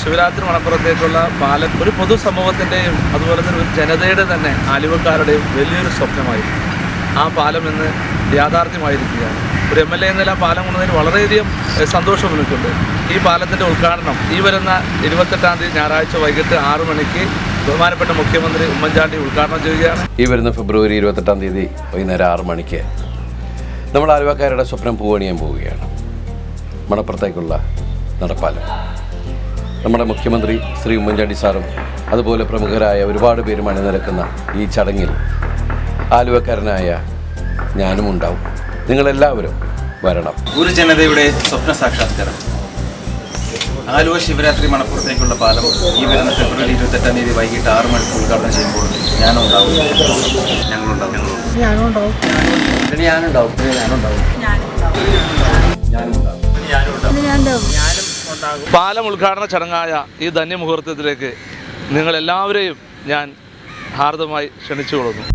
ശിവരാത്രി മണപ്പുറത്തേക്കുള്ള പാലം ഒരു പൊതുസമൂഹത്തിൻ്റെയും അതുപോലെ തന്നെ ഒരു ജനതയുടെ തന്നെ ആലുവക്കാരുടെയും വലിയൊരു സ്വപ്നമായിരുന്നു. ആ പാലം ഇന്ന് യാഥാർത്ഥ്യമായിരിക്കുകയാണ്. ഒരു MLA എന്നതിൽ ആ പാലം കൊണ്ടതിന് വളരെയധികം സന്തോഷം എനിക്കുണ്ട്. ഈ പാലത്തിൻ്റെ ഉദ്ഘാടനം ഈ വരുന്ന 28-ാം തീയതി ഞായറാഴ്ച വൈകിട്ട് 6 മണിക്ക് ബഹുമാനപ്പെട്ട മുഖ്യമന്ത്രി ഉമ്മൻചാണ്ടി ഉദ്ഘാടനം ചെയ്യുകയാണ്. ഈ വരുന്ന ഫെബ്രുവരി 28-ാം തീയതി വൈകുന്നേരം 6 മണിക്ക് നമ്മൾ ആലുവക്കാരുടെ സ്വപ്നം പൂവണിയാൻ പോവുകയാണ്. മണപ്പുറത്തേക്കുള്ള നടപ്പാലം. നമ്മുടെ മുഖ്യമന്ത്രി ശ്രീ ഉമ്മൻചാണ്ടി സാറും അതുപോലെ പ്രമുഖരായ ഒരുപാട് പേരും അണിനിരക്കുന്ന ഈ ചടങ്ങിൽ ആലുവക്കാരനായ ഞാനും ഉണ്ടാവും. നിങ്ങളെല്ലാവരും വരണം. ഒരു ജനതയുടെ സ്വപ്ന സാക്ഷാത്കാരം ആലുവ ശിവരാത്രി മണപ്പുറത്തേക്കുള്ള പാലം ഈ വരുന്ന ഫെബ്രുവരി 28-ാം തീയതി വൈകിട്ട് 6 മണിക്ക് ഉദ്ഘാടനം ചെയ്യുമ്പോൾ ഞാനുണ്ടാവും. പാലം ഉദ്ഘാടന ചടങ്ങായ ഈ ധന്യമുഹൂർത്തത്തിലേക്ക് നിങ്ങളെല്ലാവരെയും ഞാൻ ഹാർദമായി ക്ഷണിച്ചുകൊള്ളുന്നു.